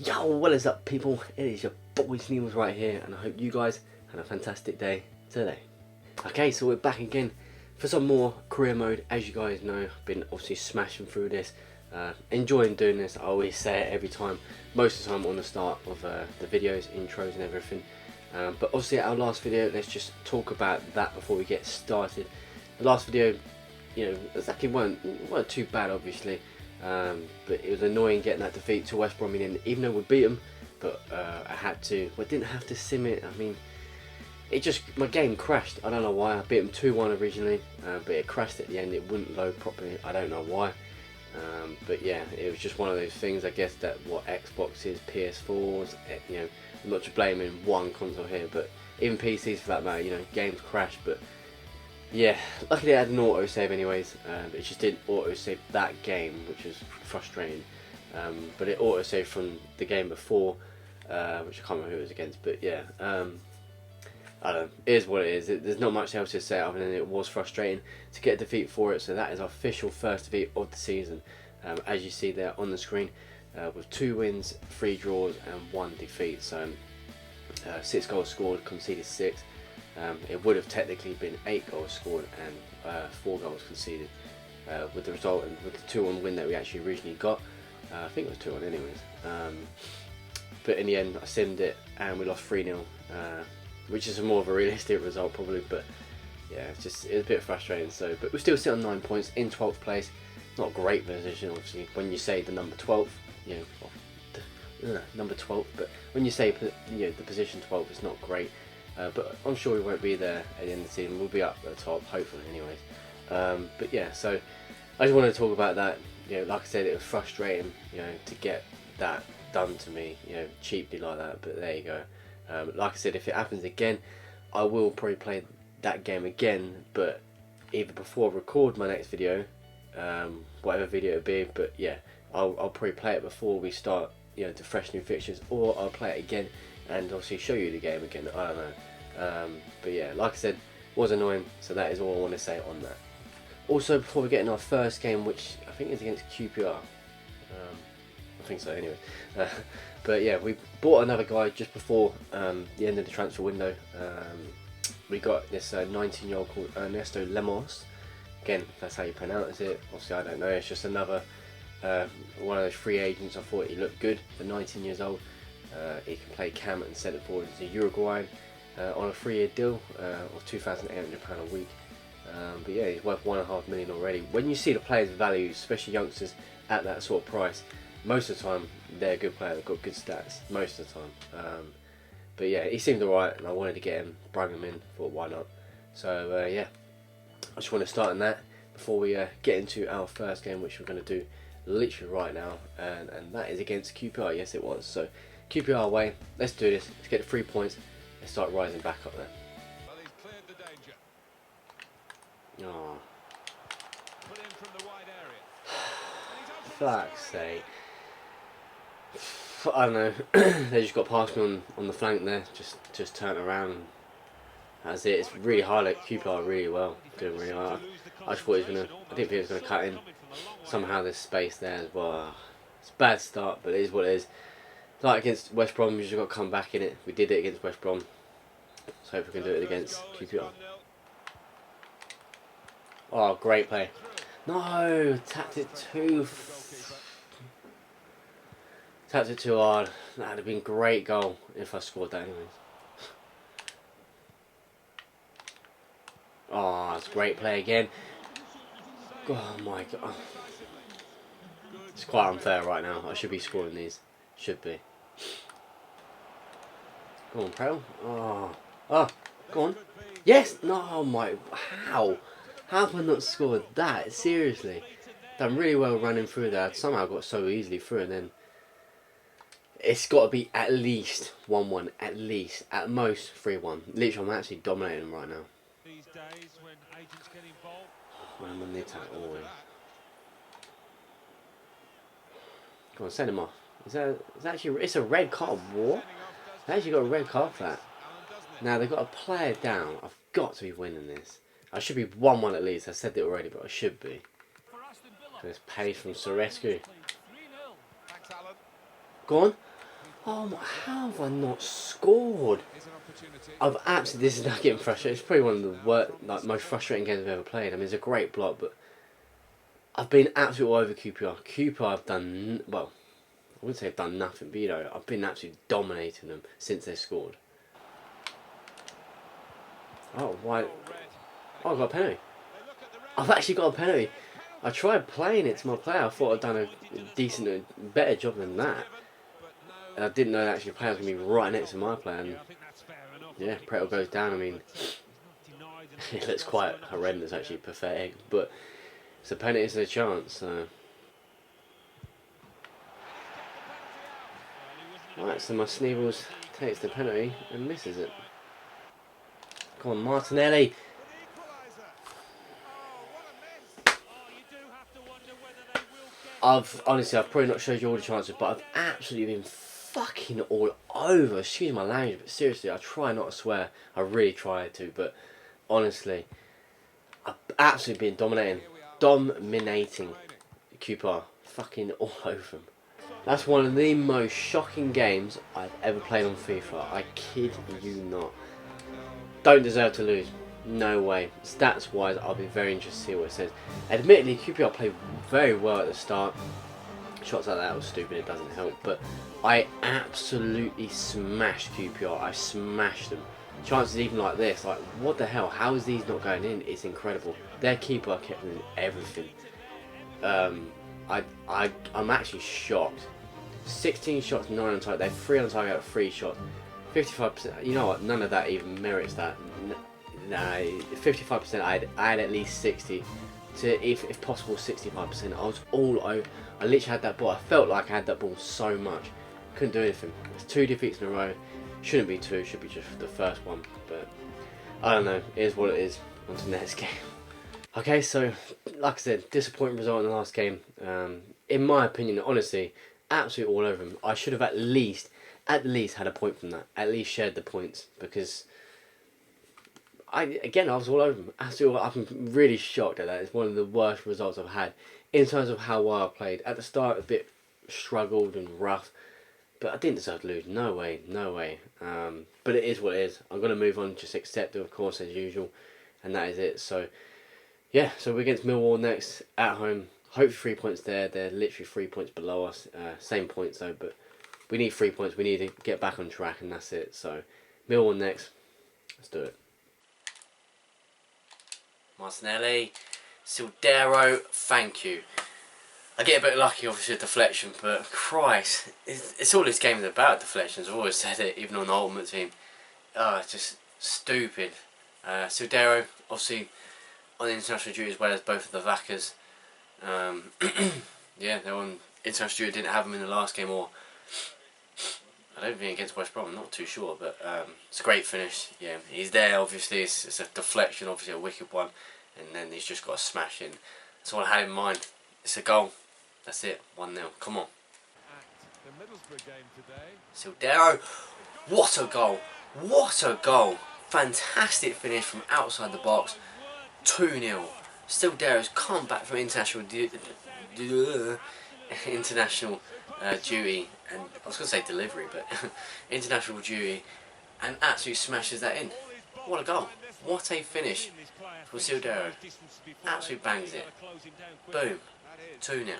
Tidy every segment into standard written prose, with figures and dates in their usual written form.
Yo, what is up people? It is your boy Sneebles right here, and I hope you guys had a fantastic day today. Okay, so we're back again for some more career mode. As you guys know, I've been obviously smashing through this, enjoying doing this. I always say it every time, most of the time on the start of the videos, intros and everything. But obviously our last video, let's just talk about that before we get started. The last video, you know, exactly weren't too bad obviously. But it was annoying getting that defeat to West Brom in, even though we beat them. But I had to. Well, I didn't have to sim it. I mean, my game crashed. I don't know why. I beat them 2-1 originally, but it crashed at the end. It wouldn't load properly. I don't know why. But yeah, it was just one of those things. I guess that what Xboxes, PS4s, you know, I'm not to blame in one console here, but even PCs for that matter. You know, games crash, but. Yeah, luckily I had an autosave anyways, but it just didn't autosave that game, which was frustrating. But it autosaved from the game before, which I can't remember who it was against, but yeah, I don't know, it is what it is. There's not much else to say other than it was frustrating to get a defeat for it, so that is our official first defeat of the season, as you see there on the screen, with 2 wins, 3 draws and 1 defeat, so 6 goals scored, conceded 6. It would have technically been 8 goals scored and 4 goals conceded, with the result and with the 2-1 win that we actually originally got. I think it was 2-1 anyways. But in the end, I simmed it and we lost 3-0, which is more of a realistic result probably. But yeah, it was a bit frustrating. So, but we still sit on 9 points in 12th place. Not a great position, obviously. When you say the number 12th, you know, number 12th. But when you say the position 12th, it's not great. But I'm sure we won't be there at the end of the season. We'll be up at the top, hopefully, anyways. But yeah, so I just wanted to talk about that. You know, like I said, it was frustrating, you know, to get that done to me, you know, cheaply like that. But there you go. Like I said, if it happens again, I will probably play that game again, but either before I record my next video, whatever video it be. But yeah, I'll probably play it before we start, you know, the fresh new fixtures, or I'll play it again and obviously show you the game again. I don't know, but yeah, like I said, was annoying, so that is all I want to say on that. Also, before we get in our first game, which I think is against QPR, I think so anyway, but yeah, we bought another guy just before the end of the transfer window. We got this 19-year-old called Ernesto Lemos. Again, if that's how you pronounce it, obviously I don't know, it's just another one of those free agents. I thought he looked good for 19 years old. He can play cam and centre forward. He's a Uruguayan on a 3-year deal of £2,800 a week. But yeah, he's worth £1.5 million already. When you see the players' value, especially youngsters at that sort of price, most of the time they're a good player. They've got good stats most of the time. But yeah, he seemed alright, and I wanted to get him, bring him in. Thought why not? So yeah, I just want to start on that before we get into our first game, which we're going to do literally right now, and that is against QPR. Yes, it was. So QPR away, let's do this, let's get the 3 points, let's start rising back up there. Well, he's cleared the danger. Oh, Put in from the wide area. fuck's sake. I don't know, they just got past me on the flank there, just turn around, and that's it. It's really hard, like QPR really well, doing really hard. I just thought he was gonna, I didn't think he was gonna cut in. Somehow there's space there as well. It's a bad start, but it is what it is. Like against West Brom, you just got to come back in it. We did it against West Brom. Let's hope we can do it against QPR. Oh, great play. No, tapped it too hard. That would have been a great goal if I scored that anyways. Oh, it's a great play again. Oh my god. It's quite unfair right now. I should be scoring these. Should be. Go on, Pro. Oh, go on. Yes! No, oh my. How? How have I not scored that? Seriously. Done really well running through there. I somehow got so easily through, and then it's got to be at least 1-1. At least. At most 3-1. Literally, I'm actually dominating them right now. These days when agents get involved. When I'm on the attack, always. Come on, send him off. It's a red card. What? They actually got a red card for that. Now they've got a player down. I've got to be winning this. I should be 1-1 at least. I said it already, but I should be. So it's pace from Sorescu. Go on. Oh my, how have I not scored? I've absolutely, this is now getting frustrated. It's probably one of the worst, like, most frustrating games I've ever played. I mean, it's a great block, but I've been absolutely all over QPR. QPR have done, well, I wouldn't say I've done nothing, but you know, I've been absolutely dominating them since they scored. Oh, why? Oh, I got a penalty. I've actually got a penalty. I tried playing it to my player. I thought I'd done a decent, better job than that. And I didn't know that actually the player was going to be right next to my player. And yeah, Prettle goes down. I mean, it looks quite horrendous, actually, pathetic. But it's a penalty, it's a chance. So. Right, so my Sneebles takes the penalty and misses it. Come on, Martinelli. I've probably not showed you all the chances, but I've absolutely been fucking all over. Excuse my language, but seriously, I try not to swear. I really try to, but honestly, I've absolutely been dominating QPR, fucking all over them. That's one of the most shocking games I've ever played on FIFA. I kid you not. Don't deserve to lose. No way. Stats wise, I'll be very interested to see what it says. Admittedly, QPR played very well at the start. Shots like that was stupid, it doesn't help. But I absolutely smashed QPR. I smashed them. Chances even like this, like what the hell? How is these not going in? It's incredible. Their keeper kept doing everything. I'm actually shocked. 16 shots, 9 on target. They're 3 on target out of 3 shots. 55%. You know what? None of that even merits that. Nah, 55%. I had at least 60. To if possible 65%. I was all over. I literally had that ball. I felt like I had that ball so much. Couldn't do anything. It's 2 defeats in a row. Shouldn't be 2. Should be just the first one. But I don't know. It is what it is. On to the next game. Okay, so like I said, disappointing result in the last game. In my opinion, honestly, absolutely all over them. I should have at least had a point from that. At least shared the points because I was all over them. Absolutely, I'm really shocked at that. It's one of the worst results I've had in terms of how well I played. At the start, a bit struggled and rough, but I didn't deserve to lose. No way, no way. But it is what it is. I'm gonna move on, just accept it, of course, as usual, and that is it. So. Yeah, so we're against Millwall next at home. Hopefully 3 points there. They're literally 3 points below us. Same points though, but we need 3 points. We need to get back on track, and that's it. So Millwall next. Let's do it. Martinelli, Sildero, thank you. I get a bit lucky, obviously, with deflection, but Christ, it's all this game is about, deflections. I've always said it, even on the Ultimate Team. It's just stupid. Sildero, obviously, on international duty as well as both of the Vaccas. Yeah, they're on international duty. Didn't have them in the last game, or I don't think against West Brom. I'm not too sure, but it's a great finish. Yeah, he's there. Obviously, it's a deflection, obviously a wicked one, and then he's just got a smash in. That's all I had in mind. It's a goal. That's it. 1-0. Come on. Sildero. What a goal! What a goal! Fantastic finish from outside the box. 2-0. Sildero's come back from international duty, and I was going to say delivery, but international duty, and absolutely smashes that in. What a goal! What a finish from Sildero. Absolutely bangs it. Boom. 2-0.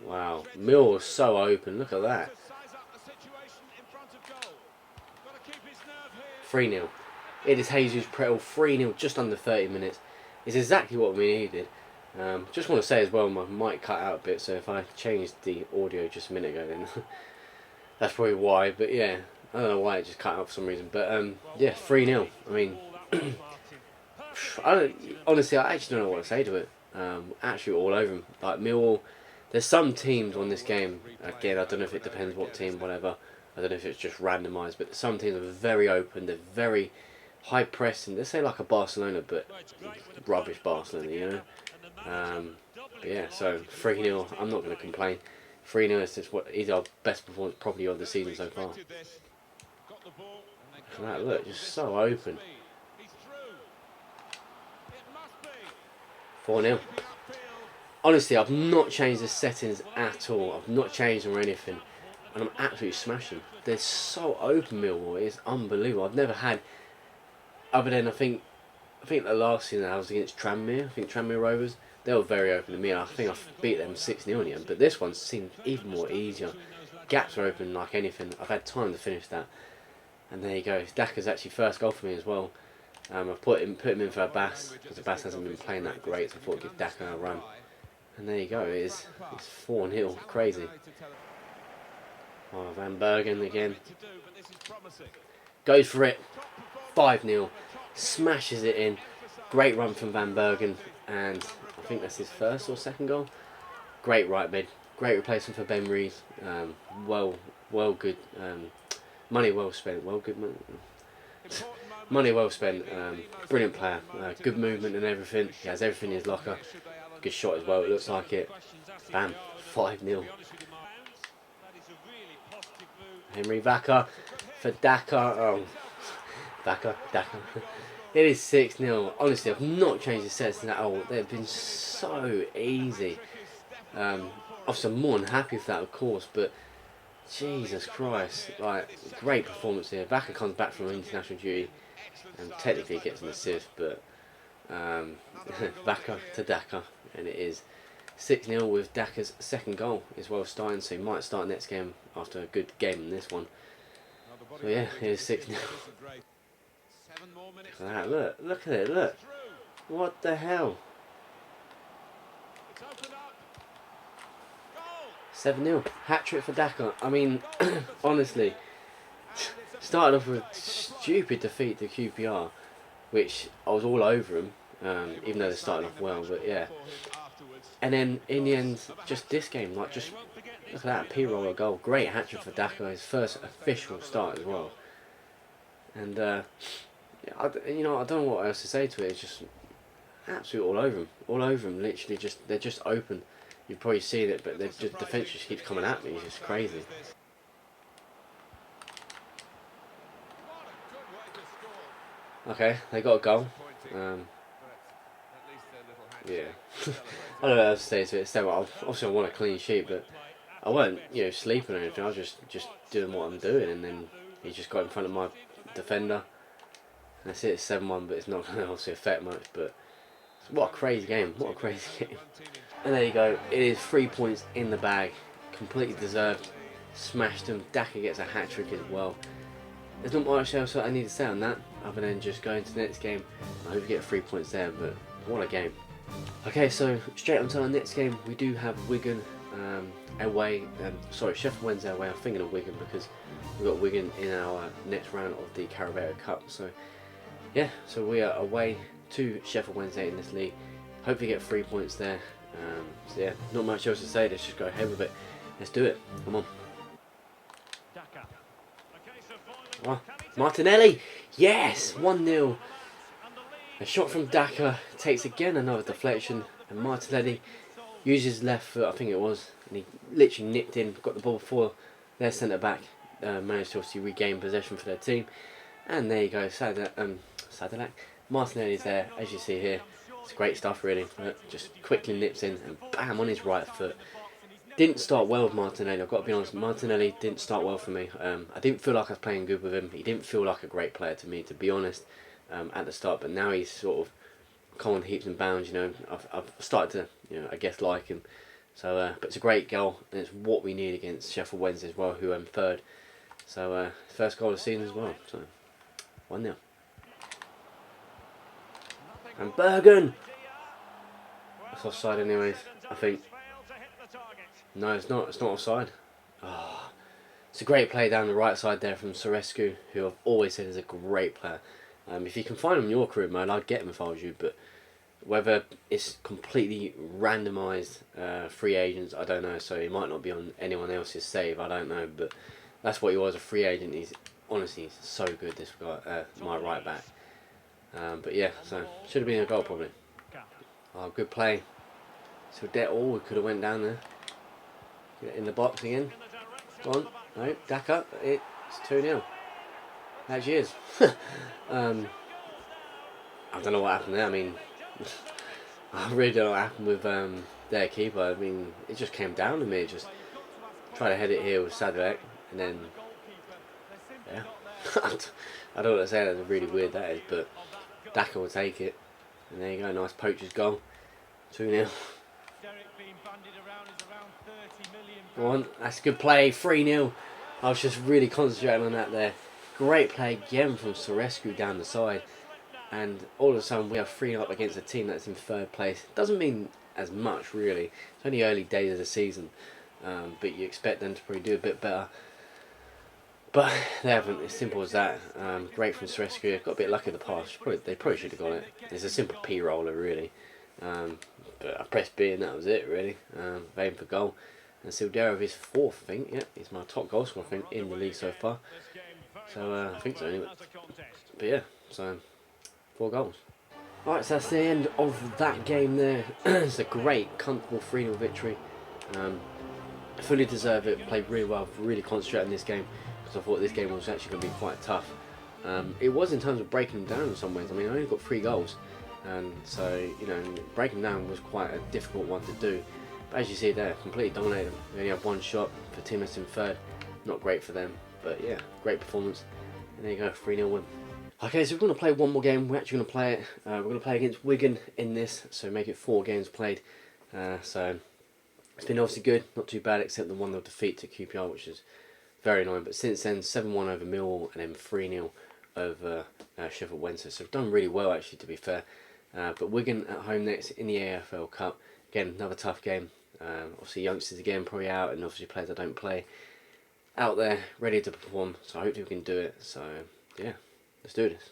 Wow, Mill's so open. Look at that. 3-0. It is Jesus Prettle, 3-0, just under 30 minutes. It's exactly what we needed. Just want to say as well, my mic cut out a bit, so if I changed the audio just a minute ago, then that's probably why. But yeah, I don't know why it just cut out for some reason. But yeah, 3-0. I mean, honestly, I actually don't know what to say to it. Actually, all over them. Like Millwall, there's some teams on this game. Again, I don't know if it depends what team, whatever. I don't know if it's just randomised, but some teams are very open. They're very high pressing. Let's say like a Barcelona, but rubbish Barcelona, you know. But yeah, so 3-0. I'm not going to complain. 3-0 is just what is our best performance probably of the season so far. That look, just so open. 4-0. Honestly, I've not changed the settings at all. I've not changed them or anything. and I'm absolutely smashing. They're so open, Millwall. It's unbelievable. I've never had, other than I think the last season I was against Tranmere. I think Tranmere Rovers. They were very open to me. I think I beat them 6-0 in the end. But this one seemed even more easier. Gaps are open like anything. I've had time to finish that. And there you go. Daka's actually first goal for me as well. I've put him in for Abbas because Abbas hasn't been playing that great, so I thought I'd give Daka a run. And there you go. It's 4-0. Crazy. Oh, Van Bergen again. Goes for it. 5-0. Smashes it in. Great run from Van Bergen, and I think that's his first or second goal. Great right mid. Great replacement for Ben Rees. Well good. Money well spent. Money well spent. Brilliant player. Good movement and everything. He has everything in his locker. Good shot as well. It looks like it. Bam. 5-0. Henry Vaca for Daka. Oh, Daka. It is 6-0. Honestly, I've not changed the sets at all. They've been so easy. Obviously, I'm more than happy with that, of course, but Jesus Christ, like, great performance here. Vaca comes back from international duty and technically gets an assist, but Vaca to Daka, and it is 6-0 with Daka's second goal as well starting, so he might start next game after a good game in this one. So yeah, it is 6-0. Look at it, look. What the hell? 7-0. Hat-trick for Daka. I mean, honestly, started off with stupid defeat to QPR, which I was all over him, even though they started off well, but yeah. And then, in the end, just this game, like, just look at that, P-roller goal. Great hat-trick for Daka, his first official start as well. And, I don't know what else to say to it. It's just absolutely all over him. Literally, they're just open. You've probably seen it, but the defence just keeps coming at me. It's just crazy. Okay, they got a goal. Yeah, I don't know what else to say to it. So obviously, I want a clean sheet, but I weren't, sleeping or anything. I was just doing what I'm doing, and then he just got in front of my defender. That's it, it's 7-1, but it's not going to obviously affect much. But what a crazy game! What a crazy game! And there you go. It is 3 points in the bag, completely deserved. Smashed them. Daka gets a hat trick as well. There's not much else I need to say on that, other than just going to the next game. I hope you get 3 points there, but what a game! Okay, so straight on to our next game. We do have Wigan away. Sheffield Wednesday away. I'm thinking of Wigan because we've got Wigan in our next round of the Carabao Cup. So yeah, so we are away to Sheffield Wednesday in this league. Hopefully get 3 points there. So yeah, not much else to say. Let's just go ahead with it. Let's do it. Come on. Oh, Martinelli. Yes, 1-0. A shot from Daka takes again another deflection, and Martinelli uses left foot, I think it was, and he literally nipped in, got the ball before their centre back managed to obviously regain possession for their team. And there you go, Sadilak. Martinelli's there, as you see here. It's great stuff, really. Just quickly nips in and bam, on his right foot. Didn't start well with Martinelli, I've got to be honest. Martinelli didn't start well for me. I didn't feel like I was playing good with him. He didn't feel like a great player to me, to be honest, at the start. But now he's sort of come on heaps and bounds. I've started to, I guess, like him. So, but it's a great goal, and it's what we need against Sheffield Wednesday as well, who third. So, first goal of the season as well. So, 1-0. And Bergen! That's offside anyways, I think. No, it's not. It's not offside. Oh, it's a great play down the right side there from Sorescu, who I've always said is a great player. If you can find him in your career mode, I'd get him if I was you. But whether it's completely randomised free agents, I don't know. So he might not be on anyone else's save. I don't know. But that's what he was, a free agent. He's so good. This guy, my right back. But yeah, so should have been a goal probably. Oh, good play. So we could have went down there. Get in the box again. Go on. No, Daka. It's 2-0. Actually is. I don't know what happened there. I mean, I really don't know what happened with their keeper. I mean, it just came down to me. Just Try to head it here with Sadilek, and then yeah. I don't want to say that's really weird that is, but Daka will take it, and there you go, nice poacher's goal, 2-0. Go on, that's a good play, 3-0. I was just really concentrating on that there. Great play again from Sorescu down the side, and all of a sudden we are 3-0 up against a team that's in 3rd place. Doesn't mean as much really. It's only early days of the season, but you expect them to probably do a bit better. But they haven't. It's simple as that. Great from Sorescu. Got a bit lucky in the pass. They probably should have got it. It's a simple P roller really. But I pressed B and that was it really. Aiming for goal. And Silderov is 4th, I think. Yeah, he's my top goal scorer I think in the league so far. So I think so anyway. But yeah, so 4 goals. Alright, so that's the end of that game there. It's a great, comfortable 3-0 victory. Fully deserve it. Played really well. Really concentrated in this game because I thought this game was actually going to be quite tough. It was in terms of breaking them down in some ways. I mean, I only got 3 goals, and so you know, breaking them down was quite a difficult one to do. But as you see there, completely dominated them. We only have 1 shot for team that's in 3rd. Not great for them, but yeah, great performance. And there you go, 3-0 win. Okay, so we're going to play one more game. We're actually going to play it. We're going to play against Wigan in this, so make it 4 games played. So it's been obviously good, not too bad, except the 1-0 defeat to QPR, which is very annoying. But since then, 7-1 over Millwall and then 3-0 over Sheffield Wednesday. So we've done really well actually, to be fair. But Wigan at home next in the AFL Cup. Again, another tough game. Obviously youngsters again probably out, and obviously players that don't play out there ready to perform. So hopefully we can do it. So yeah, let's do this.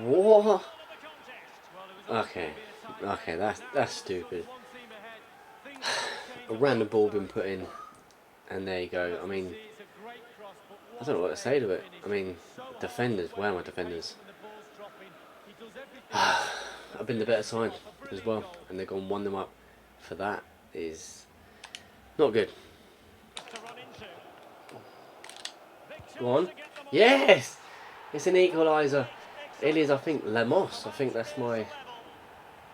What? Okay, that's stupid. A random ball been put in, and there you go. I mean, I don't know what to say to it. I mean, defenders, where are my defenders? I've been the better side as well, and they've gone 1-0 up. For that is not good. Go on. Yes! It's an equaliser. It is, I think, Lemos. I think that's my...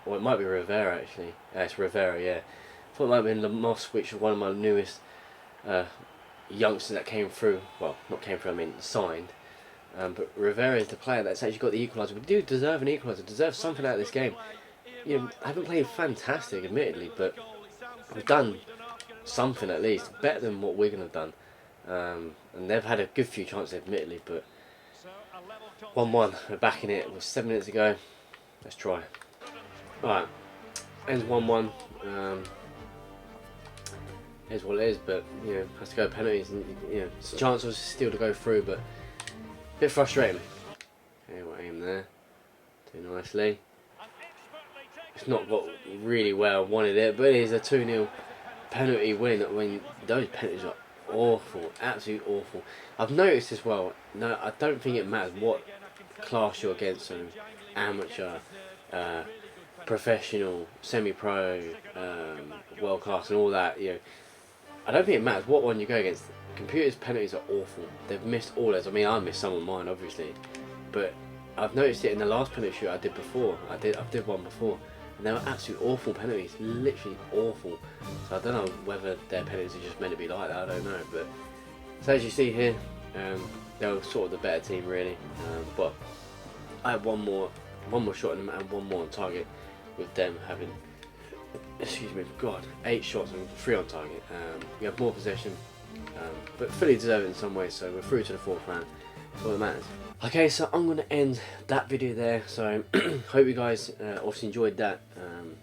Well, it might be Rivera, actually. It's Rivera, yeah. I thought it might have been Lemos, which is one of my newest youngsters that came through. Well, not came through, I mean signed. But Rivera is the player that's actually got the equaliser. We do deserve an equaliser. Deserve something out of this game. You know, I haven't played fantastic, admittedly, but we've done something at least. Better than what Wigan have done. And they've had a good few chances, admittedly, but 1-1. We're back in it. It was 7 minutes ago. Let's try. Alright. Ends 1-1. Here's what it is, but you know, has to go penalties, and you know, it's a chance was still to go through, but a bit frustrating. Okay, we'll aim there. Do nicely. It's not got really where I wanted it, but it is a 2-0 penalty win. I mean, those penalties are awful, absolutely awful. I've noticed as well, no, I don't think it matters what class you're against, so amateur, professional, semi-pro, world class and all that, you know, I don't think it matters what one you go against. Computers' penalties are awful. They've missed all those. I mean, I missed some of mine, obviously, but I've noticed it in the last penalty shoot I did before. I did one before, and they were absolutely awful penalties, literally awful. So I don't know whether their penalties are just meant to be like that. I don't know, but so as you see here, they were sort of the better team, really. But I had one more shot on them and 1 more on target, with them having, excuse me, God, 8 shots and 3 on target. We have more possession, but fully deserve it in some ways. So we're through to the 4th round. That's all that matters. Okay, so I'm going to end that video there. So hope you guys obviously enjoyed that.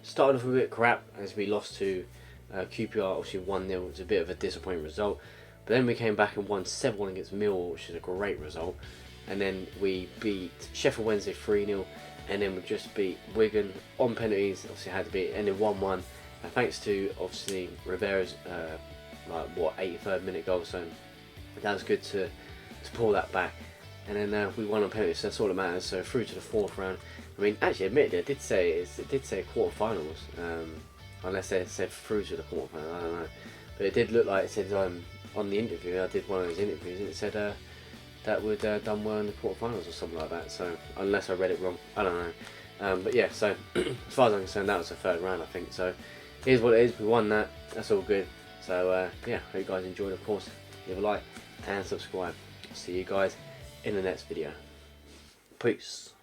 Started off a bit crap as we lost to QPR, obviously 1-0. It was a bit of a disappointing result. But then we came back and won 7-1 against Millwall, which is a great result. And then we beat Sheffield Wednesday 3-0. And then we just beat Wigan on penalties. Obviously had to beat, ended 1-1. Thanks to obviously Rivera's 83rd minute goal. So that was good to pull that back. And then we won on penalties, so that's all that matters. So through to the 4th round. I mean, actually, admittedly, it did say quarterfinals, unless they said through to the quarterfinals. I don't know, but it did look like it said on the interview. I did one of those interviews, and it said that we'd done well in the quarterfinals or something like that. So unless I read it wrong, I don't know. But yeah, so as far as I'm concerned, that was the third round, I think. So here's what it is. We won that. That's all good. So yeah, hope you guys enjoyed. Of course, leave a like and subscribe. See you guys in the next video. Peace.